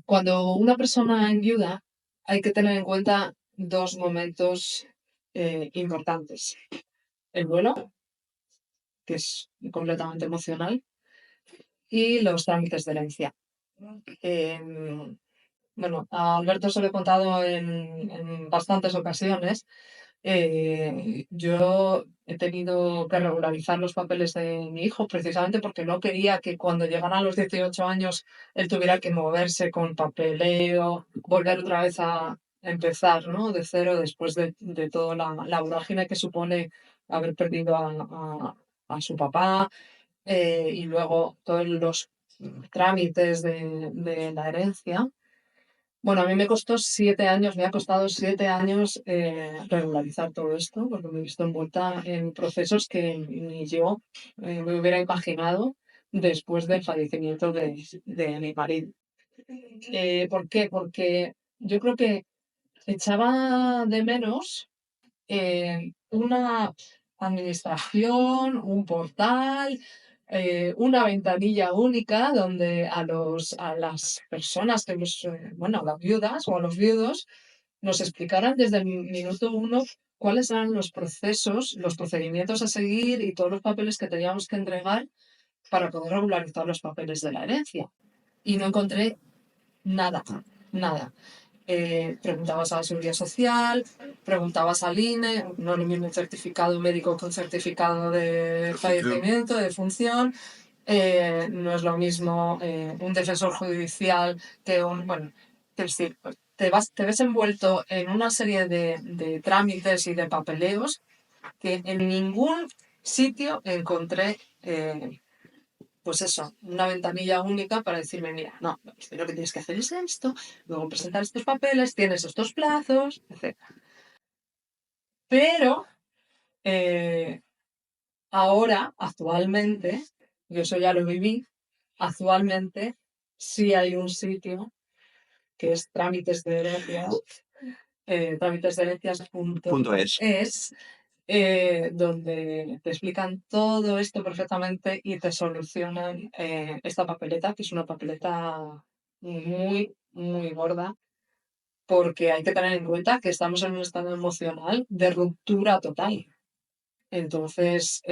Cuando una persona enviuda, hay que tener en cuenta dos momentos importantes. El duelo, que es completamente emocional, y los trámites de herencia. Em, bueno, a Alberto se lo he contado en bastantes ocasiones. Yo he tenido que regularizar los papeles de mi hijo precisamente porque no quería que cuando llegara a los 18 años él tuviera que moverse con papeleo, volver otra vez a empezar, ¿no? De cero después de toda la vorágine que supone haber perdido a su papá, y luego todos los trámites de la herencia. Bueno, a mí me costó 7 años, me ha costado 7 años regularizar todo esto, porque me he visto envuelta en procesos que ni yo me hubiera imaginado después del fallecimiento de mi marido. ¿Por qué? Porque yo creo que echaba de menos una administración, un portal, una ventanilla única donde a las personas bueno, a las viudas o a los viudos, nos explicaran desde el minuto uno cuáles eran los procesos, los procedimientos a seguir y todos los papeles que teníamos que entregar para poder regularizar los papeles de la herencia. Y no encontré nada, nada. Preguntabas a la Seguridad Social, preguntabas al INE, no es lo mismo un certificado médico que un certificado de fallecimiento, de defunción, no es lo mismo un defensor judicial que un, bueno, es decir, pues, te ves envuelto en una serie de trámites y de papeleos que en ningún sitio encontré pues eso, una ventanilla única para decirme, mira, no, lo que tienes que hacer es esto, luego presentar estos papeles, tienes estos plazos, etc. Pero eh, ahora, actualmente, yo eso ya lo viví, actualmente sí hay un sitio que es trámites de herencias, Punto es. trámitesdeherencias.es, donde te explican todo esto perfectamente y te solucionan esta papeleta, que es una papeleta muy, muy gorda, porque hay que tener en cuenta que estamos en un estado emocional de ruptura total. Entonces,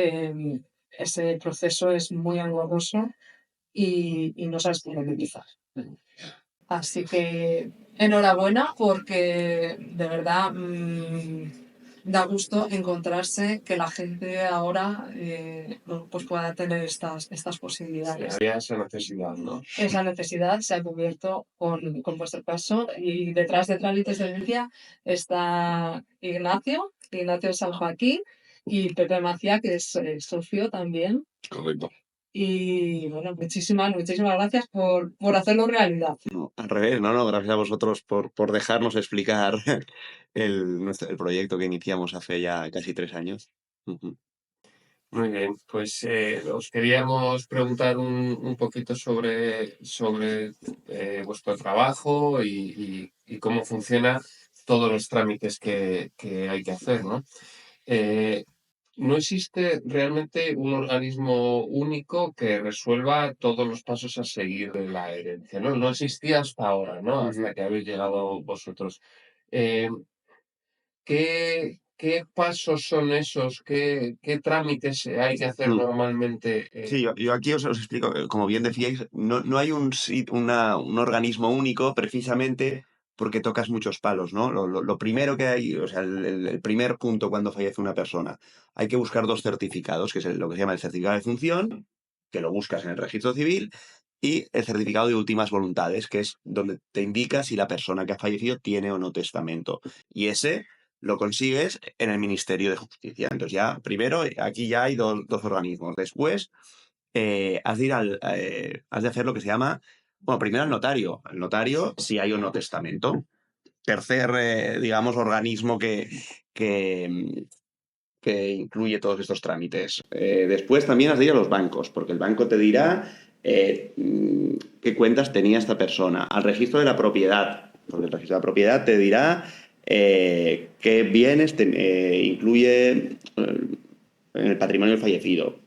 ese proceso es muy engorroso y no sabes por dónde empezar. Así que enhorabuena porque de verdad da gusto encontrarse que la gente ahora pues pueda tener estas posibilidades. Había esa necesidad, ¿no? Esa necesidad se ha cubierto con vuestro caso y detrás de Trámites de Herencia está Ignacio de San Joaquín y Pepe Macía, que es socio también. Correcto. Y bueno, muchísimas gracias por hacerlo realidad. No, al revés, no, gracias a vosotros por dejarnos explicar el proyecto que iniciamos hace ya casi 3 años. Ujú. Muy bien, pues os queríamos preguntar un poquito sobre vuestro trabajo y cómo funciona todos los trámites que hay que hacer, ¿no? No existe realmente un organismo único que resuelva todos los pasos a seguir de la herencia, ¿no? No existía hasta ahora, ¿no? Hasta que habéis llegado vosotros. Eh, ¿qué pasos son esos? ¿Qué trámites hay que hacer normalmente? Sí, yo aquí os explico, como bien decíais, no hay un organismo único precisamente porque tocas muchos palos, ¿no? Lo primero que hay, o sea, el primer punto cuando fallece una persona, hay que buscar 2 certificados, que es lo que se llama el certificado de función, que lo buscas en el registro civil, y el certificado de últimas voluntades, que es donde te indica si la persona que ha fallecido tiene o no testamento. Y ese lo consigues en el Ministerio de Justicia. Entonces ya, primero, aquí ya hay dos organismos. Después, has de hacer lo que se llama, bueno, primero el notario, si hay o no testamento. Tercer, digamos, organismo que, que incluye todos estos trámites. Después también has de ir a los bancos, porque el banco te dirá qué cuentas tenía esta persona. Al registro de la propiedad, porque el registro de la propiedad te dirá qué bienes incluye en el patrimonio del fallecido.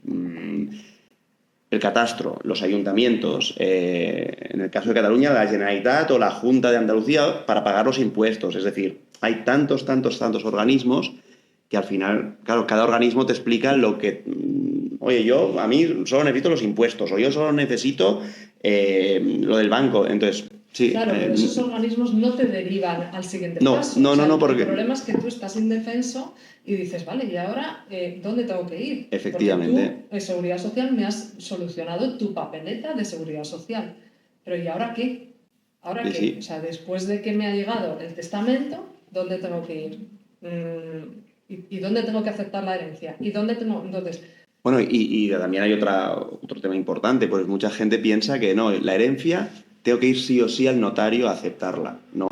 el catastro, los ayuntamientos, en el caso de Cataluña, la Generalitat o la Junta de Andalucía para pagar los impuestos. Es decir, hay tantos organismos que al final, claro, cada organismo te explica lo que, oye, a mí solo necesito los impuestos o yo solo necesito lo del banco. Entonces, sí. Claro, pero esos organismos no te derivan al siguiente No, paso. no, porque... El problema es que tú estás indefenso y dices, vale, ¿y ahora dónde tengo que ir? Efectivamente. Porque tú, en Seguridad Social, me has solucionado tu papeleta de Seguridad Social. Pero ¿y ahora qué? ¿Ahora Sí, qué? sí. O sea, después de que me ha llegado el testamento, ¿dónde tengo que ir? ¿Y dónde tengo que aceptar la herencia? ¿Y dónde tengo...? Entonces... Bueno, y también hay otro tema importante, pues mucha gente piensa que no, la herencia tengo que ir sí o sí al notario a aceptarla. No.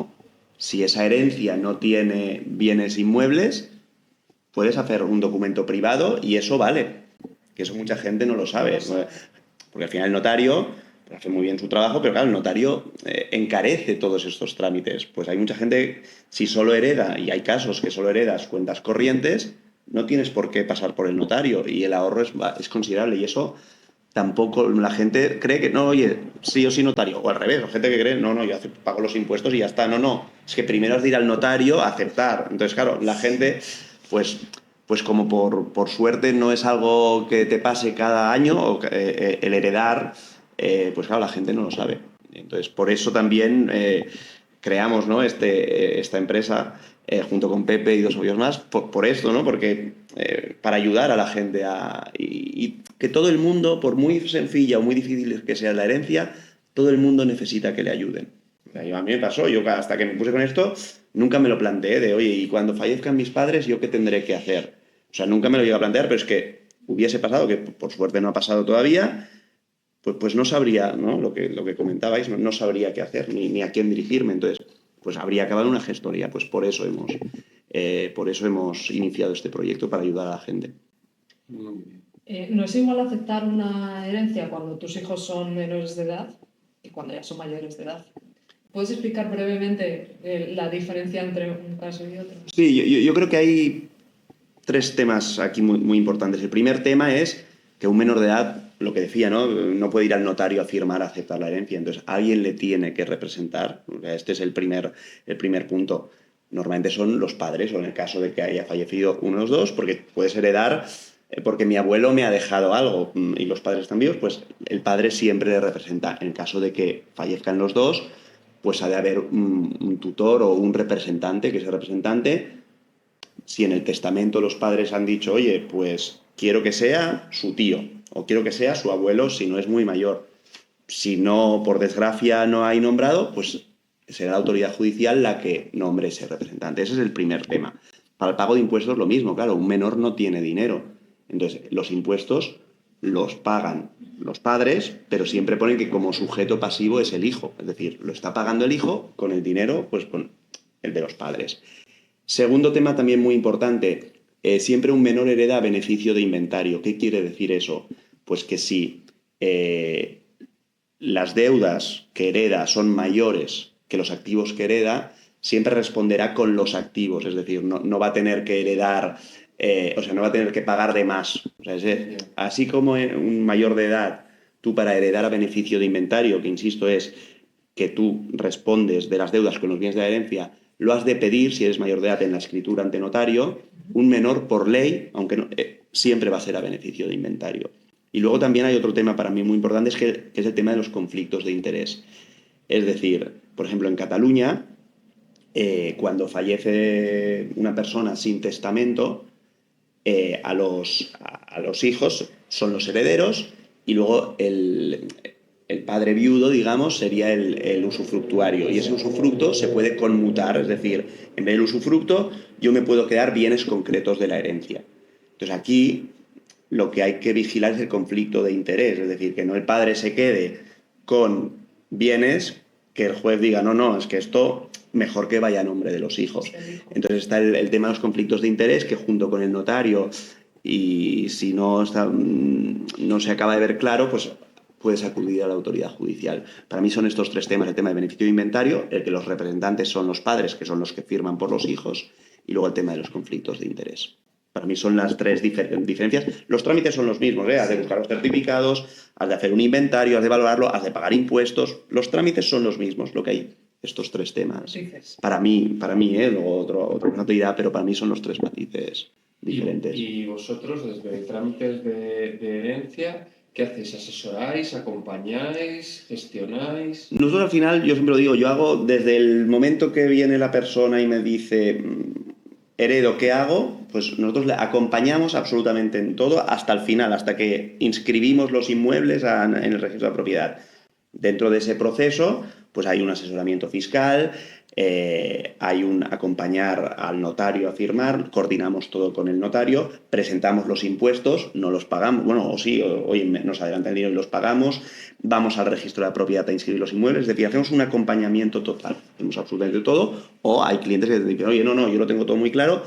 Si esa herencia no tiene bienes inmuebles, puedes hacer un documento privado y eso vale. Que eso mucha gente no lo sabe. Porque al final el notario hace muy bien su trabajo, pero claro, el notario encarece todos estos trámites. Pues hay mucha gente, si solo hereda, y hay casos que solo heredas cuentas corrientes, no tienes por qué pasar por el notario y el ahorro es considerable. Y eso tampoco la gente cree que, no, oye, sí o sí notario. O al revés, la gente que cree, no, yo pago los impuestos y ya está. No, es que primero has de ir al notario a aceptar. Entonces, claro, la gente, pues como por suerte no es algo que te pase cada año, o el heredar, pues claro, la gente no lo sabe. Entonces, por eso también creamos, ¿no? Esta empresa junto con Pepe y dos socios más, por esto, ¿no? Porque para ayudar a la gente y que todo el mundo, por muy sencilla o muy difícil que sea la herencia, todo el mundo necesita que le ayuden. O sea, a mí me pasó, yo hasta que me puse con esto, nunca me lo planteé de, oye, y cuando fallezcan mis padres, ¿yo qué tendré que hacer? O sea, nunca me lo llegué a plantear, pero es que hubiese pasado, que por suerte no ha pasado todavía, pues no sabría, ¿no? Lo que comentabais, no sabría qué hacer, ni a quién dirigirme. Entonces, pues habría acabado una gestoría. Pues por eso hemos iniciado este proyecto, para ayudar a la gente. ¿No es igual aceptar una herencia cuando tus hijos son menores de edad y cuando ya son mayores de edad? ¿Puedes explicar brevemente la diferencia entre un caso y otro? Sí, yo creo que hay tres temas aquí muy importantes. El primer tema es que un menor de edad, lo que decía, no puede ir al notario a firmar, a aceptar la herencia. Entonces, alguien le tiene que representar. Este es el primer punto. Normalmente son los padres, o en el caso de que haya fallecido uno de los dos, porque puedes heredar porque mi abuelo me ha dejado algo y los padres están vivos, pues el padre siempre le representa. En el caso de que fallezcan los dos, pues ha de haber un tutor o un representante, que ese representante, si en el testamento los padres han dicho, oye, pues quiero que sea su tío o quiero que sea su abuelo si no es muy mayor. Si no, por desgracia, no hay nombrado, pues será la autoridad judicial la que nombre ese representante. Ese es el primer tema. Para el pago de impuestos lo mismo, claro, un menor no tiene dinero. Entonces, los impuestos los pagan los padres, pero siempre ponen que como sujeto pasivo es el hijo. Es decir, lo está pagando el hijo con el dinero, pues con el de los padres. Segundo tema también muy importante, siempre un menor hereda a beneficio de inventario. ¿Qué quiere decir eso? Pues que si las deudas que hereda son mayores que los activos que hereda, siempre responderá con los activos, es decir, no va a tener que heredar, no va a tener que pagar de más. O sea, así como un mayor de edad, tú para heredar a beneficio de inventario, que insisto es que tú respondes de las deudas con los bienes de la herencia, lo has de pedir si eres mayor de edad en la escritura ante notario. Un menor por ley, aunque no, siempre va a ser a beneficio de inventario. Y luego también hay otro tema para mí muy importante, que es el tema de los conflictos de interés. Es decir, por ejemplo, en Cataluña, cuando fallece una persona sin testamento, a los hijos son los herederos y luego el padre viudo, digamos, sería el usufructuario. Y ese usufructo se puede conmutar, es decir, en vez del usufructo, yo me puedo quedar bienes concretos de la herencia. Entonces aquí lo que hay que vigilar es el conflicto de interés, es decir, que no el padre se quede con bienes que el juez diga, no, es que esto mejor que vaya a nombre de los hijos. Entonces está el tema de los conflictos de interés, que junto con el notario, y si no se acaba de ver claro, pues puedes acudir a la autoridad judicial. Para mí son estos tres temas: el tema de beneficio de inventario, el que los representantes son los padres, que son los que firman por los hijos, y luego el tema de los conflictos de interés. Para mí son las tres diferencias. Los trámites son los mismos, ¿eh? Has de buscar los certificados, has de hacer un inventario, has de valorarlo, has de pagar impuestos. Los trámites son los mismos, lo que hay estos tres temas. Dices. Para mí, luego otro no te dirá, pero para mí son los tres matices diferentes. Y vosotros, desde trámites de herencia, ¿qué hacéis? ¿Asesoráis, acompañáis, gestionáis? Nosotros al final, yo siempre lo digo, yo hago desde el momento que viene la persona y me dice heredo, ¿qué hago? Pues nosotros le acompañamos absolutamente en todo hasta el final, hasta que inscribimos los inmuebles en el registro de propiedad. Dentro de ese proceso, pues hay un asesoramiento fiscal, hay un acompañar al notario a firmar, coordinamos todo con el notario, presentamos los impuestos, no los pagamos, bueno, o sí, hoy nos adelanta el dinero y los pagamos, vamos al registro de la propiedad a inscribir los inmuebles, es decir, hacemos un acompañamiento total, hacemos absolutamente todo, o hay clientes que dicen, oye, no, yo lo tengo todo muy claro,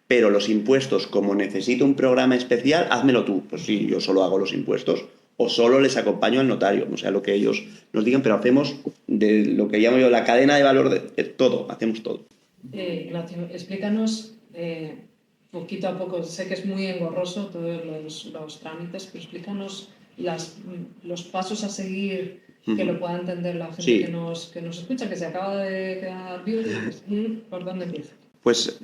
pero los impuestos, como necesito un programa especial, házmelo tú. Pues sí, yo solo hago los impuestos o solo les acompaño al notario, o sea, lo que ellos nos digan, pero hacemos de lo que llamo yo la cadena de valor de todo, hacemos todo. Ignacio, explícanos poquito a poco, sé que es muy engorroso todos los trámites, pero explícanos los pasos a seguir que lo pueda entender la gente Sí. que nos escucha, que se acaba de quedar vivo y dices, ¿por dónde empieza? Pues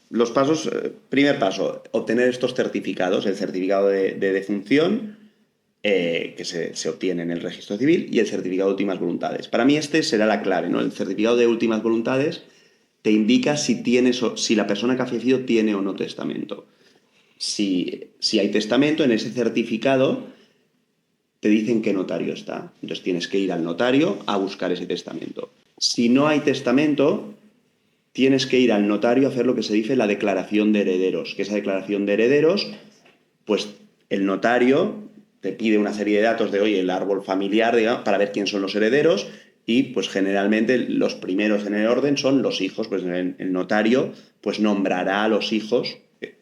los pasos, primer paso, obtener estos certificados, el certificado de defunción, que se obtiene en el registro civil, y el certificado de últimas voluntades. Para mí este será la clave, ¿no? El certificado de últimas voluntades te indica si la persona que ha fallecido tiene o no testamento. Si hay testamento, en ese certificado te dicen qué notario está. Entonces tienes que ir al notario a buscar ese testamento. Si no hay testamento, tienes que ir al notario a hacer lo que se dice la declaración de herederos. Que esa declaración de herederos, pues el notario te pide una serie de datos de, oye, el árbol familiar, digamos, para ver quién son los herederos, y pues generalmente los primeros en el orden son los hijos. Pues el notario pues nombrará a los hijos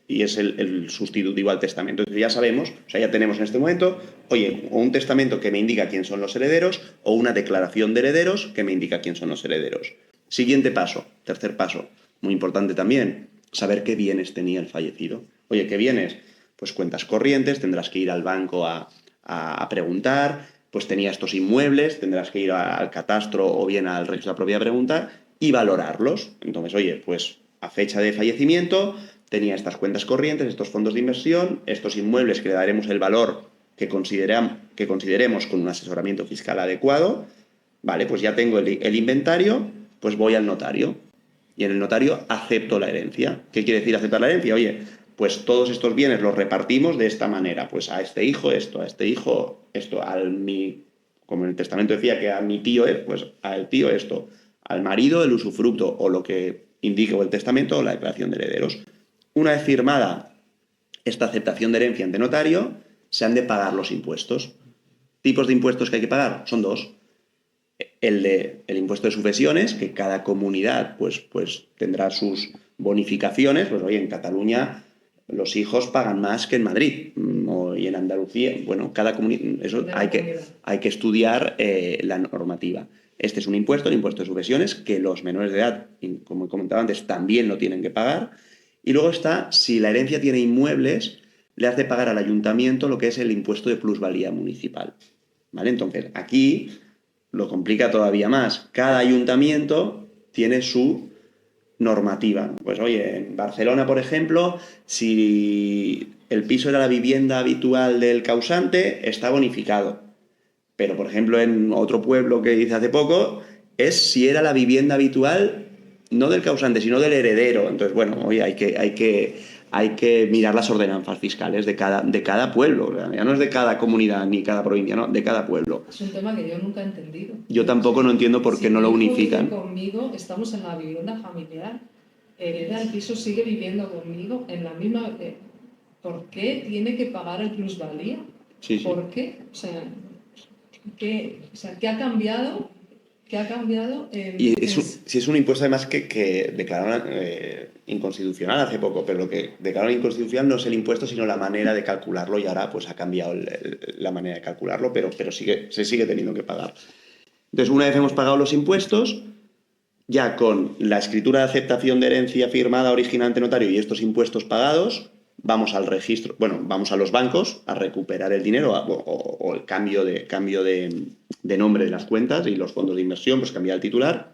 y es el sustitutivo al testamento. Entonces ya sabemos, o sea, ya tenemos en este momento, oye, o un testamento que me indica quién son los herederos o una declaración de herederos que me indica quién son los herederos. Siguiente paso, tercer paso, muy importante también, saber qué bienes tenía el fallecido. Oye, ¿qué bienes? Pues cuentas corrientes, tendrás que ir al banco a preguntar, pues tenía estos inmuebles, tendrás que ir al catastro o bien al registro de la propiedad a preguntar y valorarlos. Entonces, oye, pues a fecha de fallecimiento tenía estas cuentas corrientes, estos fondos de inversión, estos inmuebles que le daremos el valor que consideremos con un asesoramiento fiscal adecuado. Vale, pues ya tengo el inventario, pues voy al notario. Y en el notario acepto la herencia. ¿Qué quiere decir aceptar la herencia? Oye, pues todos estos bienes los repartimos de esta manera. Pues a este hijo esto, a este hijo esto, como en el testamento decía que a mi tío, pues al tío esto, al marido el usufructo o lo que indique o el testamento o la declaración de herederos. Una vez firmada esta aceptación de herencia ante notario, se han de pagar los impuestos. ¿Tipos de impuestos que hay que pagar? Son dos. El impuesto de sucesiones, que cada comunidad pues tendrá sus bonificaciones. Pues oye, en Cataluña los hijos pagan más que en Madrid, y en Andalucía, bueno, cada comunidad, eso hay que estudiar la normativa. Este es un impuesto, el impuesto de sucesiones, que los menores de edad, como he comentado antes, también lo tienen que pagar. Y luego está, si la herencia tiene inmuebles, le has de pagar al ayuntamiento lo que es el impuesto de plusvalía municipal. ¿Vale? Entonces, aquí lo complica todavía más. Cada ayuntamiento tiene su normativa. Pues oye, en Barcelona, por ejemplo, si el piso era la vivienda habitual del causante, está bonificado. Pero, por ejemplo, en otro pueblo que hice hace poco, es si era la vivienda habitual, no del causante, sino del heredero. Entonces, bueno, oye, hay que mirar las ordenanzas fiscales de cada pueblo. Ya no es de cada comunidad ni cada provincia, no, de cada pueblo. Es un tema que yo nunca he entendido. Yo tampoco no entiendo por qué no lo unifican. Si conmigo, estamos en la vivienda familiar, hereda el piso, sigue viviendo conmigo en la misma... ¿Por qué tiene que pagar el plusvalía? Sí. ¿Por qué? O sea, ¿qué ha cambiado? ¿Qué ha cambiado? Si es un impuesto además que declararon inconstitucional hace poco, pero lo que declararon inconstitucional no es el impuesto, sino la manera de calcularlo, y ahora pues ha cambiado la manera de calcularlo, pero se sigue teniendo que pagar. Entonces, una vez hemos pagado los impuestos, ya con la escritura de aceptación de herencia firmada original ante notario y estos impuestos pagados, vamos al registro, bueno, vamos a los bancos a recuperar el dinero o el cambio de nombre de las cuentas y los fondos de inversión, pues cambiar el titular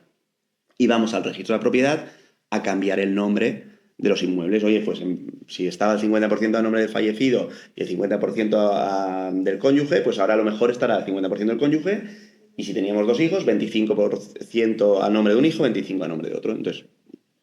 y vamos al registro de la propiedad a cambiar el nombre de los inmuebles. Oye, pues si estaba el 50% a nombre del fallecido y el 50% del cónyuge, pues ahora a lo mejor estará el 50% del cónyuge y si teníamos 2 hijos, 25% a nombre de un hijo, 25% a nombre de otro. Entonces,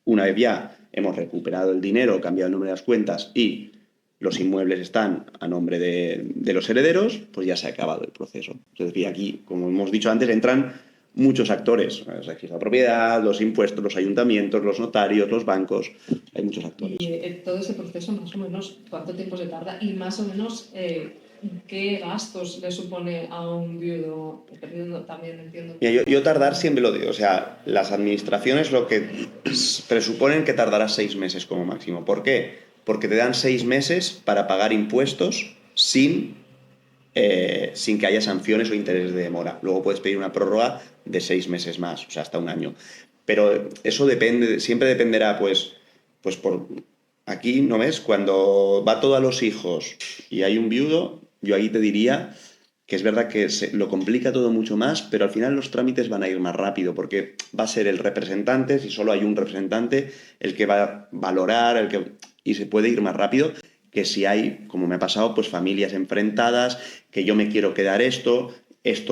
una vez ya hemos recuperado el dinero, cambiado el nombre de las cuentas y los inmuebles están a nombre de los herederos, pues ya se ha acabado el proceso. Es decir, aquí, como hemos dicho antes, entran muchos actores. El registro de propiedad, los impuestos, los ayuntamientos, los notarios, los bancos. Hay muchos actores. Y todo ese proceso, más o menos, ¿cuánto tiempo se tarda? Y más o menos, ¿qué gastos le supone a un viudo? Porque el viudo también entiendo. Mira, yo tardar siempre lo digo. O sea, las administraciones lo que presuponen que tardará 6 meses como máximo. ¿Por qué? Porque te dan 6 meses para pagar impuestos sin que haya sanciones o intereses de demora. Luego puedes pedir una prórroga de 6 meses más, o sea, hasta un año. Pero eso depende, siempre dependerá, pues por aquí, ¿no ves? Cuando va todo a los hijos y hay un viudo, yo ahí te diría que es verdad que lo complica todo mucho más, pero al final los trámites van a ir más rápido, porque va a ser el representante, si solo hay un representante, el que va a valorar, y se puede ir más rápido que si hay, como me ha pasado, pues familias enfrentadas, que yo me quiero quedar esto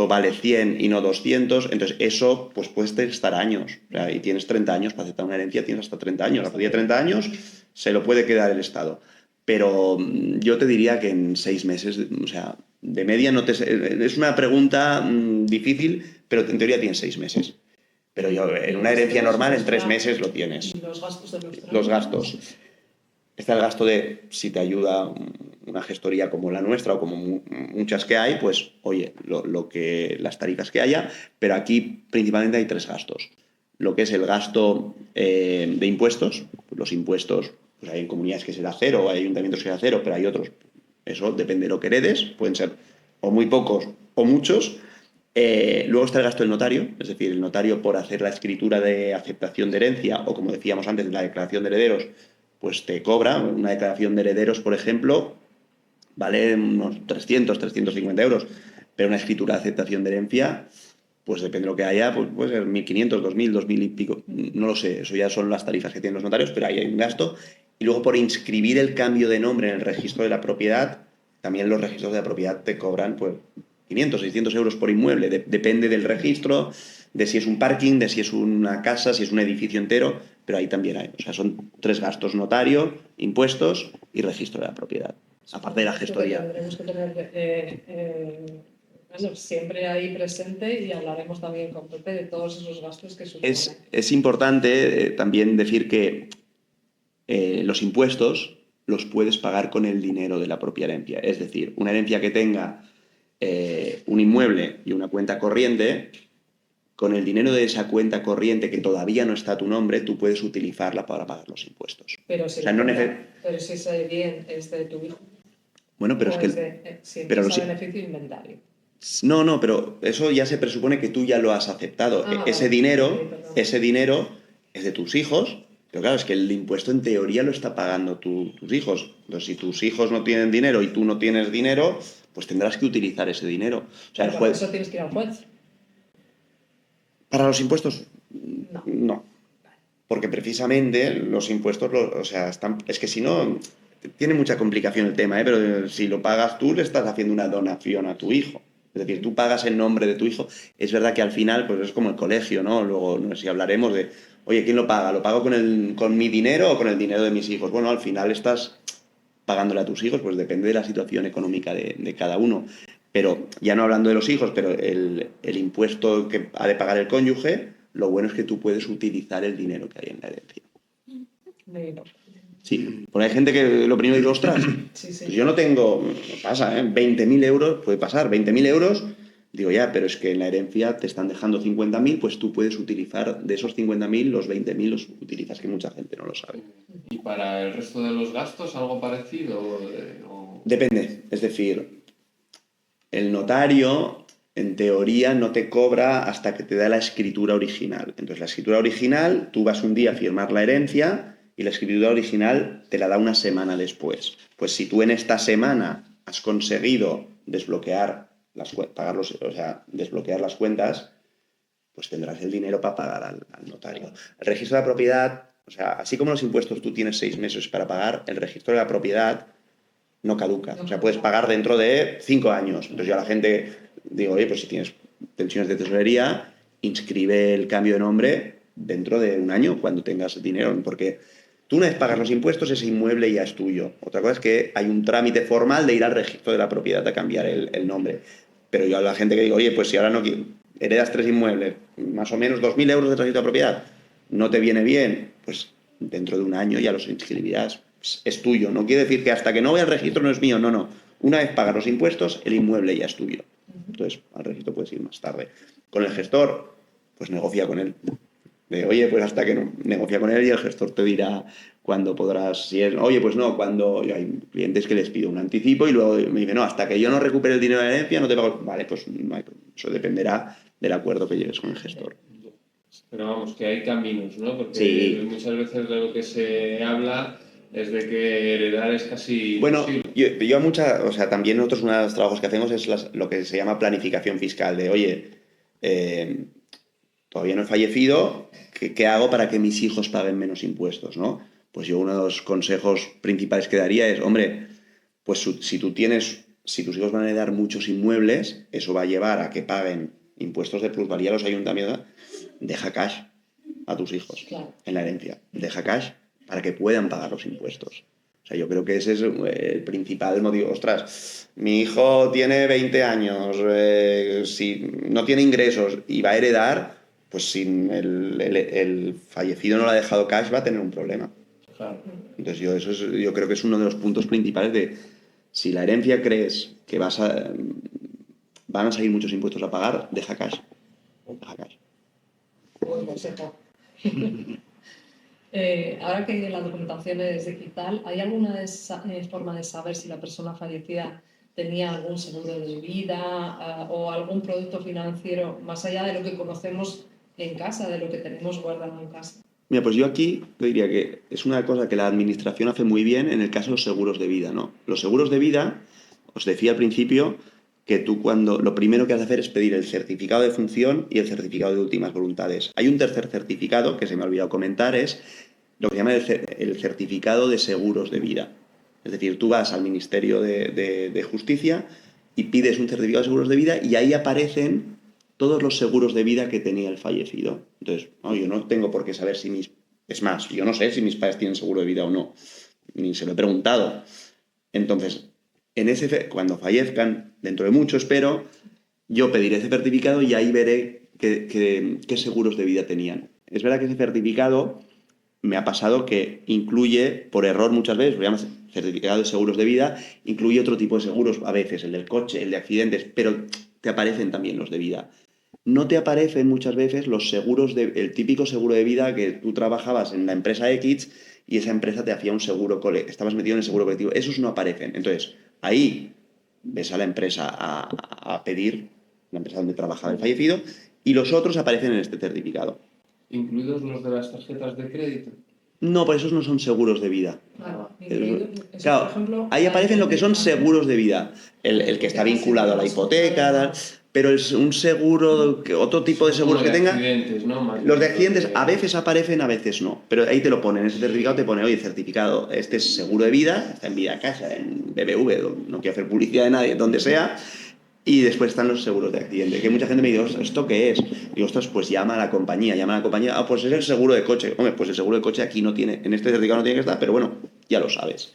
vale 100 y no 200, entonces eso pues puede estar años, o sea, y tienes 30 años para aceptar una herencia, tienes hasta 30 años, a partir de 30 años se lo puede quedar el Estado, pero yo te diría que en 6 meses, o sea, de media no te... Es una pregunta difícil, pero en teoría tienes 6 meses. Pero yo, en una herencia normal, en 3 meses lo tienes. ¿Y los gastos de los trámites? Los gastos. Está el gasto de, si te ayuda una gestoría como la nuestra o como muchas que hay, pues oye, las tarifas que haya, pero aquí principalmente hay 3 gastos. Lo que es el gasto de impuestos, los impuestos, pues hay en comunidades que será 0, hay ayuntamientos que será 0, pero hay otros, eso depende de lo que heredes, pueden ser o muy pocos o muchos. Luego está el gasto del notario, es decir, el notario por hacer la escritura de aceptación de herencia o como decíamos antes, la declaración de herederos, pues te cobra una declaración de herederos, por ejemplo, vale unos 300, 350 euros, pero una escritura de aceptación de herencia, pues depende de lo que haya, pues puede ser 1.500, 2.000, 2.000 y pico, no lo sé, eso ya son las tarifas que tienen los notarios, pero ahí hay un gasto. Y luego por inscribir el cambio de nombre en el registro de la propiedad, también los registros de la propiedad te cobran pues 500, 600 euros por inmueble, depende del registro, de si es un parking, de si es una casa, si es un edificio entero, pero ahí también hay. O sea, son 3 gastos: notario, impuestos y registro de la propiedad, aparte de la gestoría. Tendremos que tener eso siempre ahí presente y hablaremos también con Pepe de todos esos gastos que supone. Es importante también decir que los impuestos los puedes pagar con el dinero de la propia herencia. Es decir, una herencia que tenga un inmueble y una cuenta corriente, con el dinero de esa cuenta corriente que todavía no está a tu nombre, tú puedes utilizarla para pagar los impuestos. Pero si, o sea, pero si ese bien es de tu hijo. Bueno, pero o es que... si pero empieza beneficio inventario. No, pero eso ya se presupone que tú ya lo has aceptado. Ese dinero es de tus hijos, pero claro, es que el impuesto en teoría lo está pagando tus hijos. Entonces, si tus hijos no tienen dinero y tú no tienes dinero, pues tendrás que utilizar ese dinero. O sea, el juez... Por eso tienes que ir al juez. ¿Para los impuestos? No. No. Porque precisamente los impuestos, es que si no, tiene mucha complicación el tema, pero si lo pagas tú, le estás haciendo una donación a tu hijo. Es decir, tú pagas en nombre de tu hijo. Es verdad que al final, pues es como el colegio, ¿no? Luego, no sé si hablaremos de, oye, ¿quién lo paga? ¿Lo pago con mi dinero o con el dinero de mis hijos? Bueno, al final estás pagándole a tus hijos, pues depende de la situación económica de cada uno. Pero ya no hablando de los hijos, pero el impuesto que ha de pagar el cónyuge, lo bueno es que tú puedes utilizar el dinero que hay en la herencia. Sí, porque hay gente que lo primero dice, ostras, sí. Pues yo no tengo, pasa, 20.000 euros, puede pasar, 20.000 euros, digo ya, pero es que en la herencia te están dejando 50.000, pues tú puedes utilizar de esos 50.000, los 20.000 los utilizas, que mucha gente no lo sabe. ¿Y para el resto de los gastos algo parecido? Depende, es decir, el notario en teoría no te cobra hasta que te da la escritura original. Entonces la escritura original, tú vas un día a firmar la herencia y la escritura original te la da una semana después. Pues si tú en esta semana has conseguido desbloquear desbloquear las cuentas, pues tendrás el dinero para pagar al notario. El registro de la propiedad, o sea, así como los impuestos tú tienes 6 meses para pagar, el registro de la propiedad no caduca. O sea, puedes pagar dentro de 5 años. Entonces yo a la gente digo, oye, pues si tienes pensiones de tesorería, inscribe el cambio de nombre dentro de un año cuando tengas dinero, porque tú una vez pagas los impuestos, ese inmueble ya es tuyo. Otra cosa es que hay un trámite formal de ir al registro de la propiedad a cambiar el nombre. Pero yo a la gente que digo, oye, pues si ahora no heredas 3 inmuebles, más o menos 2.000 euros de registro de propiedad, no te viene bien, pues dentro de un año ya los inscribirás. Es tuyo. No quiere decir que hasta que no vea el registro no es mío. No, no. Una vez pagas los impuestos, el inmueble ya es tuyo. Entonces, al registro puedes ir más tarde. Con el gestor, pues negocia con él. Oye, pues hasta que no, negocia con él y el gestor te dirá cuándo podrás. Si es, oye, pues no, cuando hay clientes que les pido un anticipo y luego me dicen, no, hasta que yo no recupere el dinero de la herencia no te pago. Vale, pues no hay, eso dependerá del acuerdo que lleves con el gestor. Pero vamos, que hay caminos, ¿no? Porque sí. Muchas veces de lo que se habla es de que heredar es casi bueno, imposible. yo o sea, también nosotros uno de los trabajos que hacemos es lo que se llama planificación fiscal, de oye, todavía no he fallecido, ¿qué hago para que mis hijos paguen menos impuestos, ¿no? Pues yo uno de los consejos principales que daría es, hombre, pues si tus hijos van a heredar muchos inmuebles, eso va a llevar a que paguen impuestos de plusvalía a los ayuntamientos, deja cash a tus hijos en la herencia, deja cash para que puedan pagar los impuestos. O sea, yo creo que ese es el principal motivo. Ostras, mi hijo tiene 20 años, si no tiene ingresos y va a heredar, pues si el fallecido no le ha dejado cash va a tener un problema. Claro. Entonces yo creo que es uno de los puntos principales de si la herencia crees que van a salir muchos impuestos a pagar, deja cash. Deja cash. Buen consejo. Ahora que la documentación es digital, ¿hay alguna forma de saber si la persona fallecida tenía algún seguro de vida o algún producto financiero más allá de lo que conocemos en casa, de lo que tenemos guardado en casa? Mira, pues yo aquí te diría que es una cosa que la administración hace muy bien en el caso de los seguros de vida, ¿no? Los seguros de vida, os decía al principio que tú lo primero que has de hacer es pedir el certificado de función y el certificado de últimas voluntades. Hay un tercer certificado que se me ha olvidado comentar, es lo que se llama el certificado de seguros de vida. Es decir, tú vas al Ministerio de Justicia y pides un certificado de seguros de vida y ahí aparecen todos los seguros de vida que tenía el fallecido. Entonces, yo no tengo por qué saber Es más, yo no sé si mis padres tienen seguro de vida o no. Ni se lo he preguntado. Entonces, cuando fallezcan, dentro de mucho espero, yo pediré ese certificado y ahí veré qué seguros de vida tenían. Es verdad que ese certificado me ha pasado que incluye, por error muchas veces, lo llamas certificado de seguros de vida, incluye otro tipo de seguros, a veces el del coche, el de accidentes, pero te aparecen también los de vida. No te aparecen muchas veces los seguros, el típico seguro de vida que tú trabajabas en la empresa X y esa empresa te hacía un seguro, estabas metido en el seguro colectivo. Esos no aparecen. Entonces, ahí ves a la empresa a pedir, la empresa donde trabajaba el fallecido, y los otros aparecen en este certificado. ¿Incluidos los de las tarjetas de crédito? No, pues esos no son seguros de vida. Claro, Claro, por ejemplo, ahí aparecen lo que son seguros de vida. El que está vinculado a la hipoteca, pero es un seguro, otro tipo de seguros que tenga. Accidentes, ¿no? Los de accidentes a veces aparecen, a veces no. Pero ahí te lo ponen, en ese certificado te pone, oye, certificado, este es seguro de vida, está en Vida Casa, en BBV, no quiero hacer publicidad de nadie, donde sea. Y después están los seguros de accidente, que mucha gente me dice, ¿esto qué es? Digo, ostras, pues llama a la compañía, pues es el seguro de coche. Hombre, pues el seguro de coche aquí no tiene, en este certificado no tiene que estar, pero bueno, ya lo sabes.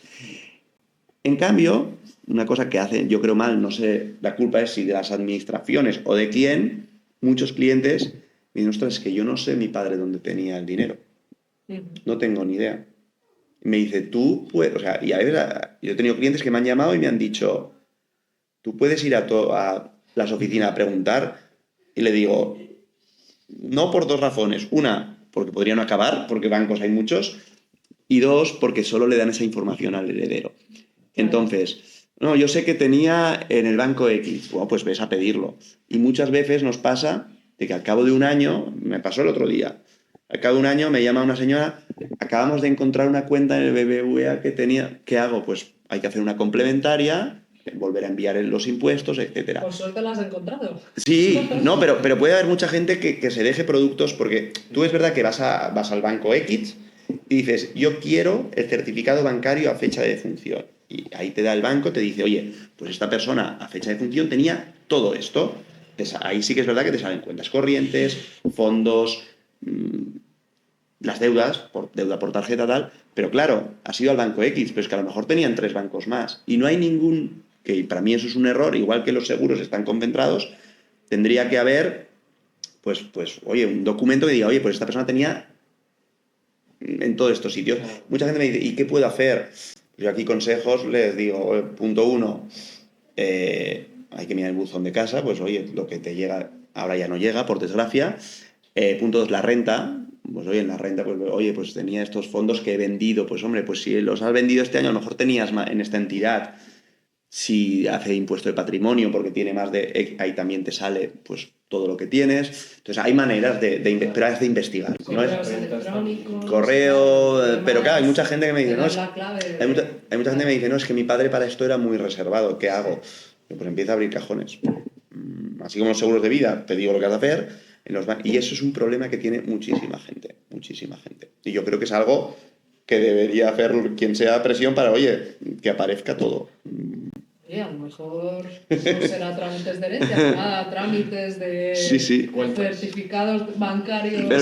En cambio, una cosa que hacen, yo creo mal, no sé, la culpa es si de las administraciones o de quién, muchos clientes me dicen, ostras, es que yo no sé mi padre dónde tenía el dinero. No tengo ni idea. Me dice, tú puedes, o sea, y a veces yo he tenido clientes que me han llamado y me han dicho, tú puedes ir a las oficinas a preguntar, y le digo, no, por 2 razones. Una, porque podrían acabar, porque bancos hay muchos, y 2, porque solo le dan esa información al heredero. Entonces, no, yo sé que tenía en el banco X, bueno, pues ves a pedirlo. Y muchas veces nos pasa de que al cabo de un año, me pasó el otro día, Al cabo de un año me llama una señora, acabamos de encontrar una cuenta en el BBVA que tenía, ¿qué hago? Pues hay que hacer una complementaria, volver a enviar los impuestos, etcétera. Por suerte la has encontrado. Sí, no, pero puede haber mucha gente que se deje productos porque tú es verdad que vas al banco X y dices, yo quiero el certificado bancario a fecha de defunción. Y ahí te da el banco, te dice, oye, pues esta persona a fecha de defunción tenía todo esto. Entonces, ahí sí que es verdad que te salen cuentas corrientes, fondos, las deudas, deuda por tarjeta tal, pero claro, has ido al banco X, pero es que a lo mejor tenían 3 bancos más y no hay ningún, que para mí eso es un error, igual que los seguros están concentrados, tendría que haber, pues, oye, un documento que diga, oye, pues esta persona tenía en todos estos sitios. Mucha gente me dice, ¿y qué puedo hacer? Yo aquí consejos les digo, punto 1, hay que mirar el buzón de casa, pues oye, lo que te llega ahora ya no llega, por desgracia. Punto 2, la renta. Pues oye, en la renta, pues oye, pues tenía estos fondos que he vendido, pues hombre, pues si los has vendido este año, a lo mejor tenías en esta entidad, si hace impuesto de patrimonio porque tiene más de, ahí también te sale pues todo lo que tienes. Entonces hay maneras pero has de investigar. ¿No es? Correos electrónicos, Correo, pero claro, hay demás, mucha gente que me dice, te no, dan es, la clave de- hay mucha gente que me dice, no, es que mi padre para esto era muy reservado, ¿qué hago? Pues empieza a abrir cajones. Así como los seguros de vida, te digo lo que has de hacer, y eso es un problema que tiene muchísima gente, muchísima gente. Y yo creo que es algo que debería hacer quien sea presión para, oye, que aparezca todo. Oye, a lo mejor no será trámites de herencia, será trámites de Sí. certificados bancarios. Pero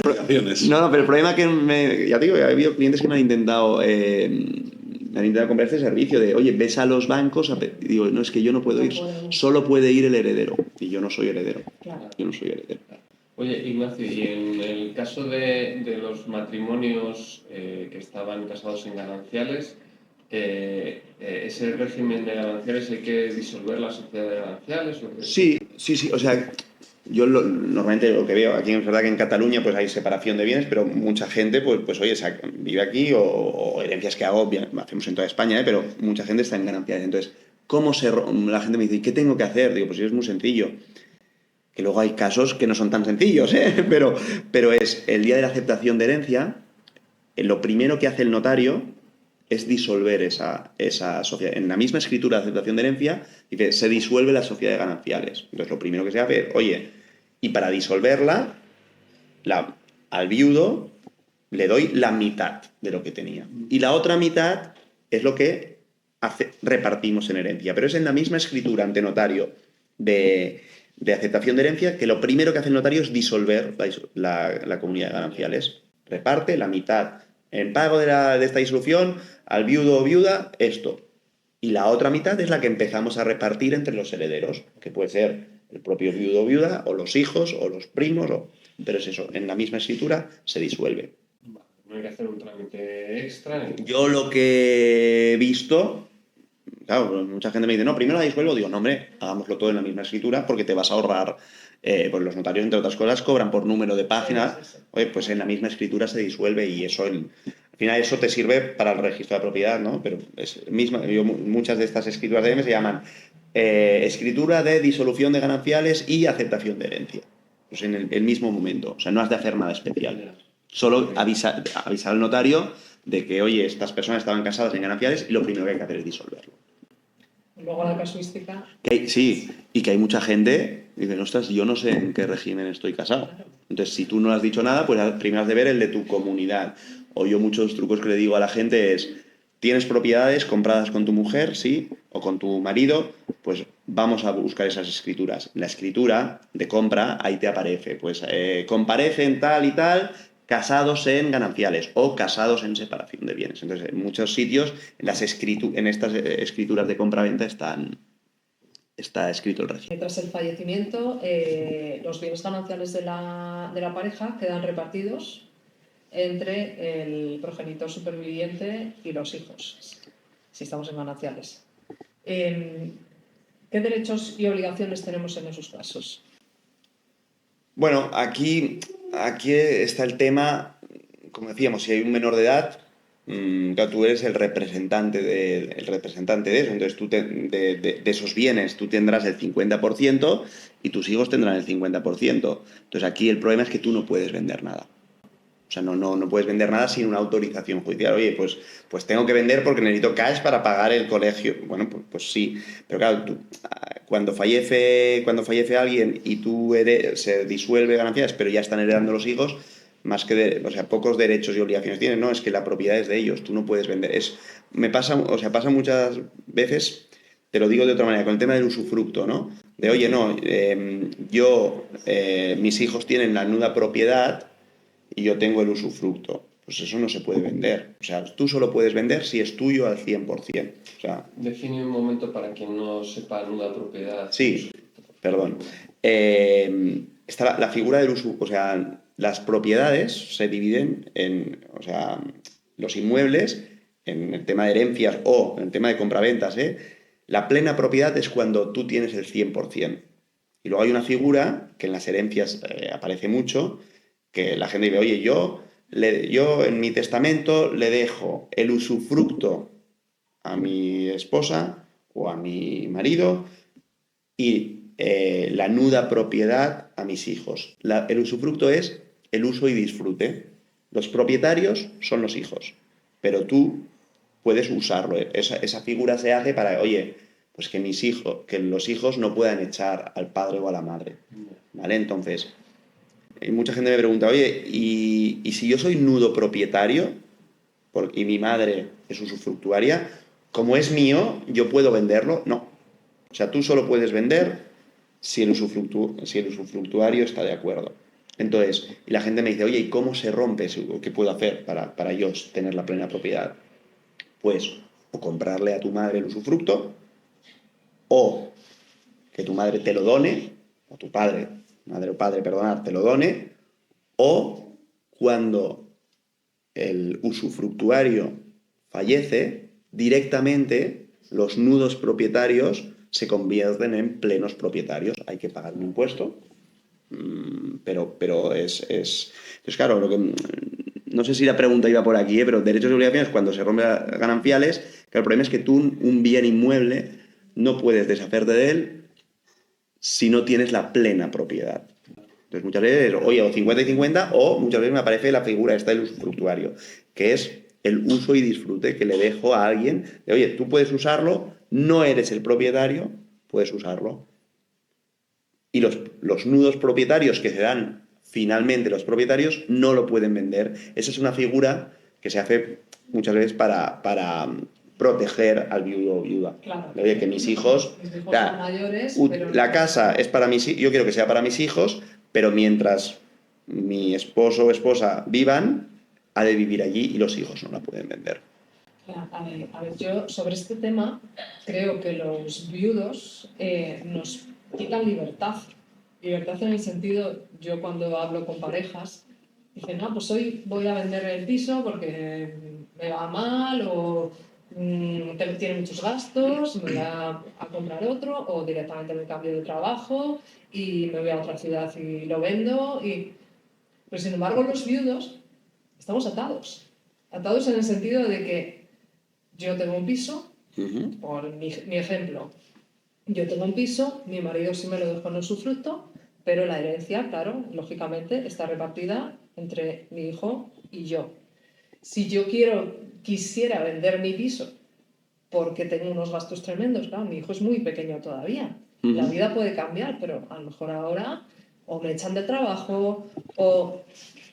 el problema que ya te digo, ha habido clientes que me han intentado comprar este servicio de, oye, ves a los bancos, y digo, no, es que yo no puedo No ir, podemos. solo puede ir el heredero, y yo no soy heredero. Claro. Yo no soy heredero. Oye, Ignacio, y en el caso de los matrimonios que estaban casados en gananciales, ¿ese régimen de gananciales hay que disolver la sociedad de gananciales? Sí, o sea, yo normalmente lo que veo, aquí es verdad que en Cataluña pues hay separación de bienes, pero mucha gente pues oye, vive aquí o herencias que hago, hacemos en toda España, pero mucha gente está en gananciales. Entonces, la gente me dice, ¿qué tengo que hacer? Digo, pues sí, es muy sencillo. Que luego hay casos que no son tan sencillos, pero es el día de la aceptación de herencia, lo primero que hace el notario es disolver esa sociedad. En la misma escritura de aceptación de herencia, dice, se disuelve la sociedad de gananciales. Entonces, lo primero que se hace, oye, y para disolverla, al viudo le doy la mitad de lo que tenía. Y la otra mitad es lo que repartimos en herencia. Pero es en la misma escritura ante notario de aceptación de herencia que lo primero que hace el notario es disolver la comunidad de gananciales. Reparte la mitad. En pago de esta disolución, al viudo o viuda, esto. Y la otra mitad es la que empezamos a repartir entre los herederos, que puede ser el propio viudo o viuda, o los hijos, o los primos, pero es eso, en la misma escritura se disuelve. No hay que hacer un trámite extra. Yo lo que he visto, claro, mucha gente me dice, no, primero la disuelvo, digo, no, hombre, hagámoslo todo en la misma escritura porque te vas a ahorrar, pues los notarios, entre otras cosas, cobran por número de páginas, Sí. oye, pues en la misma escritura se disuelve y eso, al final eso te sirve para el registro de propiedad, ¿no? Pero muchas de estas escrituras de DM se llaman escritura de disolución de gananciales y aceptación de herencia, pues en el mismo momento, o sea, no has de hacer nada especial, solo avisar al notario de que, oye, estas personas estaban casadas en gananciales y lo primero que hay que hacer es disolverlo. Luego la casuística. Sí, y que hay mucha gente que dice, ostras, yo no sé en qué régimen estoy casado. Entonces, si tú no has dicho nada, pues primero has de ver el de tu comunidad. O yo muchos trucos que le digo a la gente es, ¿tienes propiedades compradas con tu mujer, sí? O con tu marido, pues vamos a buscar esas escrituras. La escritura de compra, ahí te aparece, pues comparecen tal y tal, casados en gananciales o casados en separación de bienes. Entonces, en muchos sitios, en estas escrituras de compra-venta está escrito el régimen. Tras el fallecimiento, los bienes gananciales de la pareja quedan repartidos entre el progenitor superviviente y los hijos, si estamos en gananciales. ¿Qué derechos y obligaciones tenemos en esos casos? Bueno, aquí está el tema, como decíamos, si hay un menor de edad, claro, tú eres el representante de eso, entonces tú de esos bienes tú tendrás el 50% y tus hijos tendrán el 50%. Entonces aquí el problema es que tú no puedes vender nada. O sea, no puedes vender nada sin una autorización judicial. Oye, pues tengo que vender porque necesito cash para pagar el colegio. Bueno, pues sí. Pero claro, cuando fallece alguien y se disuelve ganancias, pero ya están heredando los hijos, más que o sea, pocos derechos y obligaciones tienen, no, es que la propiedad es de ellos, tú no puedes vender. Pasa muchas veces, te lo digo de otra manera, con el tema del usufructo, ¿no? De, oye, no, mis hijos tienen la nuda propiedad y yo tengo el usufructo. Pues eso no se puede vender. O sea, tú solo puedes vender si es tuyo al 100%. O sea, define un momento para quien no sepa nuda propiedad. sí, perdón. Está la figura del usufructo. O sea, las propiedades se dividen en, o sea, los inmuebles, en el tema de herencias o en el tema de compraventas, la plena propiedad es cuando tú tienes el 100%. Y luego hay una figura que en las herencias aparece mucho, que la gente dice, oye, yo en mi testamento le dejo el usufructo a mi esposa o a mi marido y la nuda propiedad a mis hijos. El usufructo es el uso y disfrute. Los propietarios son los hijos, pero tú puedes usarlo. Esa figura se hace para, oye, pues que los hijos no puedan echar al padre o a la madre. ¿Vale? Entonces, mucha gente me pregunta, oye, ¿y si yo soy nudo propietario y mi madre es usufructuaria, como es mío, yo puedo venderlo? No. O sea, tú solo puedes vender si el usufructuario está de acuerdo. Entonces, y la gente me dice, oye, ¿y cómo se rompe eso? ¿Qué puedo hacer para yo tener la plena propiedad? Pues, o comprarle a tu madre el usufructo, o que tu madre te lo done, o tu padre, madre o padre, perdonad, te lo done, o cuando el usufructuario fallece, directamente los nudos propietarios se convierten en plenos propietarios. Hay que pagar un impuesto, pero es... Entonces, claro, no sé si la pregunta iba por aquí, pero derechos y obligaciones cuando se rompen gananciales, que el problema es que tú un bien inmueble no puedes deshacerte de él si no tienes la plena propiedad. Entonces muchas veces, oye, o 50 y 50, o muchas veces me aparece la figura esta del usufructuario, que es el uso y disfrute que le dejo a alguien de, oye, tú puedes usarlo, no eres el propietario, puedes usarlo. Y los nudos propietarios que se dan finalmente los propietarios no lo pueden vender. Esa es una figura que se hace muchas veces para proteger al viudo o viuda. Claro. Oye, que mis hijos son mayores, pero la casa es para mis hijos, yo quiero que sea para mis hijos, pero mientras mi esposo o esposa vivan, ha de vivir allí y los hijos no la pueden vender. A ver, yo sobre este tema creo que los viudos nos quitan libertad. Libertad en el sentido, yo cuando hablo con parejas, dicen, no, pues hoy voy a vender el piso porque me va mal o tiene muchos gastos, me voy a comprar otro o directamente me cambio de trabajo y me voy a otra ciudad y lo vendo. Pero sin embargo los viudos estamos atados. Atados en el sentido de que yo tengo un piso, por mi ejemplo, yo tengo un piso, mi marido sí me lo dejó en usufructo, pero la herencia, claro, lógicamente está repartida entre mi hijo y yo. Si yo quisiera vender mi piso porque tengo unos gastos tremendos, claro, mi hijo es muy pequeño todavía. La vida puede cambiar, pero a lo mejor ahora o me echan de trabajo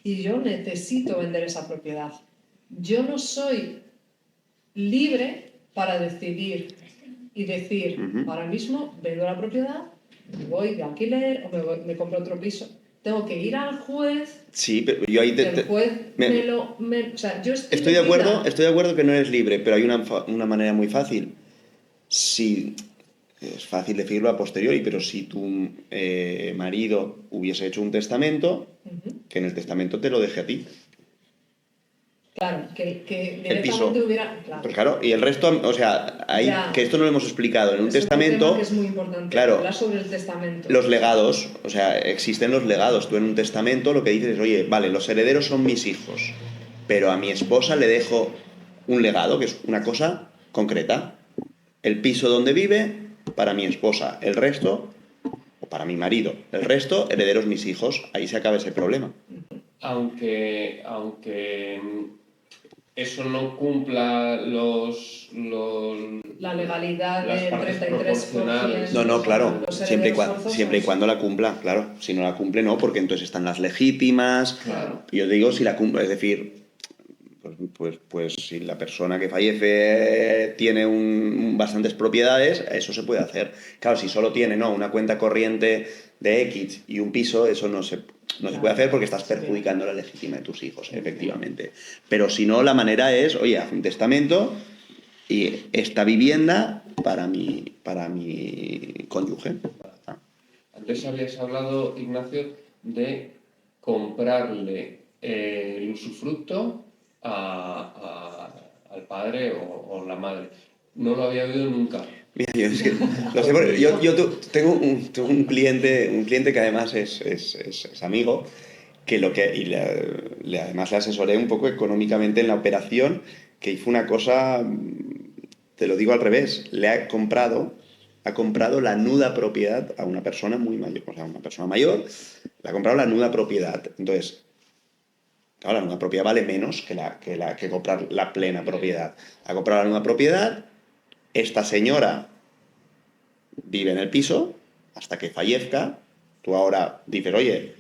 y yo necesito vender esa propiedad. Yo no soy libre para decidir y decir, ahora mismo vendo la propiedad, me voy de alquiler o me compro otro piso. Tengo que ir al juez. Sí, pero yo ahí el juez o sea, yo estoy de acuerdo que no eres libre, pero hay una manera muy fácil. Si es fácil decirlo a posteriori, pero si tu marido hubiese hecho un testamento, que en el testamento te lo deje a ti. Claro, que El piso. hubiera... Claro. Pues claro, y el resto, o sea, que esto no lo hemos explicado. En un testamento... Es un tema que es muy importante, claro, hablar sobre el testamento. Los legados, o sea, existen los legados. Tú en un testamento lo que dices es, oye, vale, los herederos son mis hijos, pero a mi esposa le dejo un legado, que es una cosa concreta. El piso donde vive, para mi esposa. El resto, o para mi marido. El resto, herederos mis hijos. Ahí se acaba ese problema. aunque eso no cumpla La legalidad las del partes 33%. proporcionales. No, claro, Los siempre y, herederos forzosos. siempre y cuando la cumpla, claro. Si no la cumple, no, porque entonces están las legítimas. Claro. Yo digo si la cumple, es decir, pues si la persona que fallece tiene bastantes propiedades, eso se puede hacer. Claro, si solo tiene una cuenta corriente de X y un piso, eso no se puede hacer porque estás perjudicando la legítima de tus hijos, efectivamente. Pero si no, la manera es, oye, haz un testamento y esta vivienda para mi cónyuge. Antes habías hablado, Ignacio, de comprarle el usufructo al padre o la madre. No lo había oído nunca. Mira, yo es que lo sé porque yo tengo un cliente que además es amigo, además le asesoré un poco económicamente en la operación, que hizo una cosa, te lo digo al revés, ha comprado la nuda propiedad a una persona muy mayor, o sea, una persona mayor, le ha comprado la nuda propiedad. Entonces, claro, la nuda propiedad vale menos que comprar la plena propiedad. Ha comprado la nuda propiedad, esta señora vive en el piso hasta que fallezca. Tú ahora dices, oye,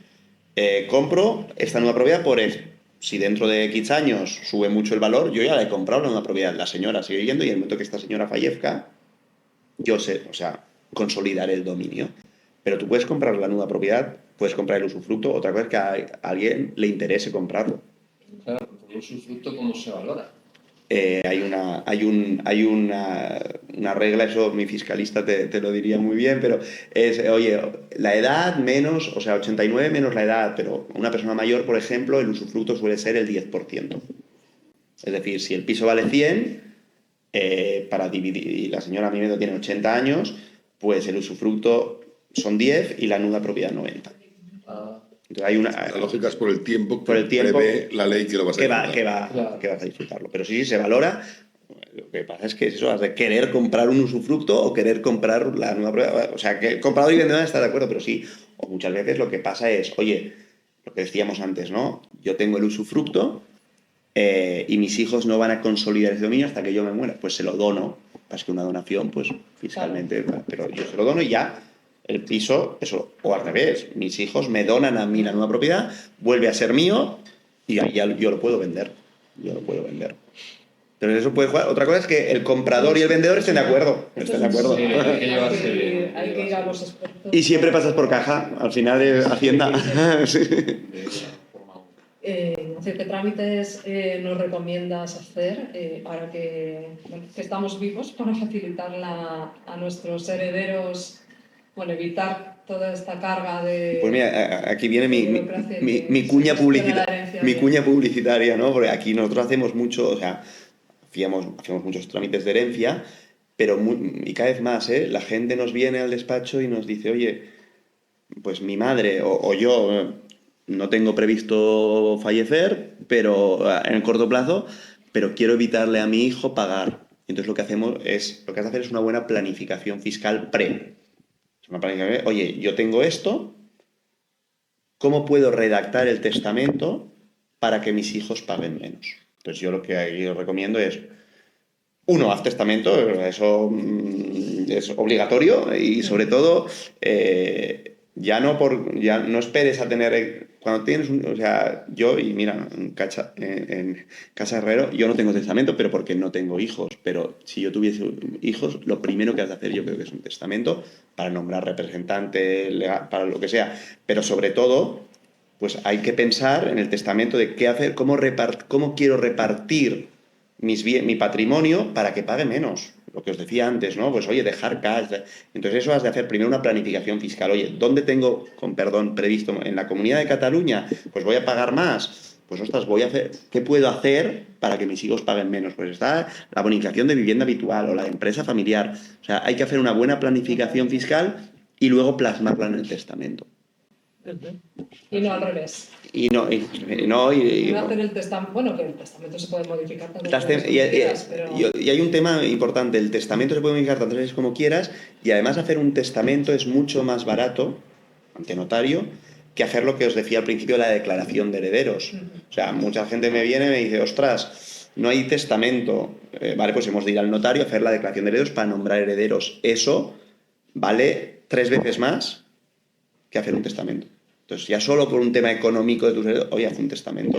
compro esta nueva propiedad por esto. Si dentro de X años sube mucho el valor, yo ya la he comprado la nueva propiedad. La señora sigue viviendo y en el momento que esta señora fallezca, yo sé, o sea, consolidar el dominio. Pero tú puedes comprar la nueva propiedad, puedes comprar el usufructo, otra cosa es que a alguien le interese comprarlo. Claro, porque el usufructo, ¿cómo se valora? Hay una regla, eso mi fiscalista te lo diría muy bien, pero es, oye, la edad menos, o sea, 89 menos la edad, pero una persona mayor, por ejemplo, el usufructo suele ser el 10%. Es decir, si el piso vale 100, para dividir, y la señora Mimedo tiene 80 años, pues el usufructo son 10 y la nuda propiedad 90. Entonces hay La lógica es por el tiempo por el tiempo prevé la ley que lo vas a disfrutar. que vas a disfrutarlo. Pero sí, se valora. Lo que pasa es que eso, has de querer comprar un usufructo o querer comprar la nueva prueba. O sea, que el comprador y vendedor está de acuerdo, pero sí. O muchas veces lo que pasa es, oye, lo que decíamos antes, ¿no? Yo tengo el usufructo y mis hijos no van a consolidar ese dominio hasta que yo me muera. Pues se lo dono. Pasa que una donación, pues fiscalmente, pero yo se lo dono y ya. El piso, eso, o al revés, mis hijos me donan a mí la nueva propiedad, vuelve a ser mío y ahí ya yo lo puedo vender. Entonces eso puede jugar. Otra cosa es que el comprador y el vendedor estén de acuerdo. Sí, hay que ir a los expertos. Y siempre pasas por caja, al final es Hacienda. ¿Qué trámites nos recomiendas hacer para que estamos vivos para facilitar a nuestros herederos, evitar toda esta carga de... Pues mira, aquí viene mi cuña publicitaria, ¿no? Porque aquí nosotros hacemos mucho, o sea, hacíamos muchos trámites de herencia, y cada vez más, la gente nos viene al despacho y nos dice, oye, pues mi madre o yo no tengo previsto fallecer, pero en el corto plazo, pero quiero evitarle a mi hijo pagar. Entonces lo que has de hacer es una buena planificación fiscal oye, yo tengo esto, ¿cómo puedo redactar el testamento para que mis hijos paguen menos? Entonces yo lo que aquí os recomiendo es, uno, haz testamento, eso es obligatorio y sobre todo ya no esperes a tener... Cuando tienes o sea, yo, y mira, en Casa Herrero, yo no tengo testamento, pero porque no tengo hijos. Pero si yo tuviese hijos, lo primero que has de hacer yo creo que es un testamento para nombrar representante legal, para lo que sea. Pero sobre todo, pues hay que pensar en el testamento de qué hacer, cómo quiero repartir mi patrimonio para que pague menos. Lo que os decía antes, ¿no? Pues oye, dejar cash. Entonces eso has de hacer primero una planificación fiscal. Oye, ¿dónde tengo, previsto? ¿En la Comunidad de Cataluña? Pues voy a pagar más. Pues ostras, ¿qué puedo hacer para que mis hijos paguen menos? Pues está la bonificación de vivienda habitual o la de empresa familiar. O sea, hay que hacer una buena planificación fiscal y luego plasmarla en el testamento. Y no al revés. Y no hacer el testamento. Bueno, que el testamento se puede modificar tantas veces como quieras, pero... y hay un tema importante, el testamento se puede modificar tantas veces como quieras y además hacer un testamento es mucho más barato ante notario que hacer lo que os decía al principio de la declaración de herederos. O sea, mucha gente me viene y me dice, ostras, no hay testamento. Vale, pues hemos de ir al notario a hacer la declaración de herederos para nombrar herederos. Eso vale 3 veces más que hacer un testamento. Entonces, ya solo por un tema económico de tus herederos, oye, haz un testamento.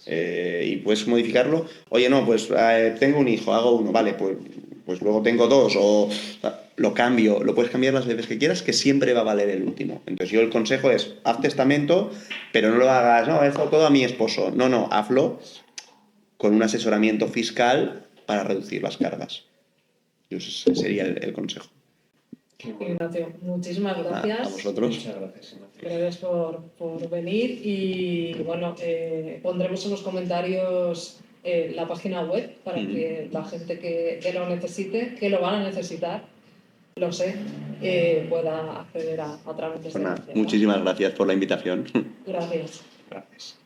Y puedes modificarlo. Oye, no, pues tengo un hijo, hago uno, vale, pues luego tengo 2, o lo cambio, lo puedes cambiar las veces que quieras, que siempre va a valer el último. Entonces, yo el consejo es, haz testamento, pero no lo hagas, no, esto todo a mi esposo. No, hazlo con un asesoramiento fiscal para reducir las cargas. Ese sería el consejo. Ignacio, muchísimas gracias. A vosotros. Muchas gracias, Ignacio. Gracias por venir y bueno, pondremos en los comentarios la página web para que la gente que lo necesite, que lo van a necesitar, lo sé, pueda acceder a través de Pues nada, muchísimas gracias por la invitación. Gracias. Gracias.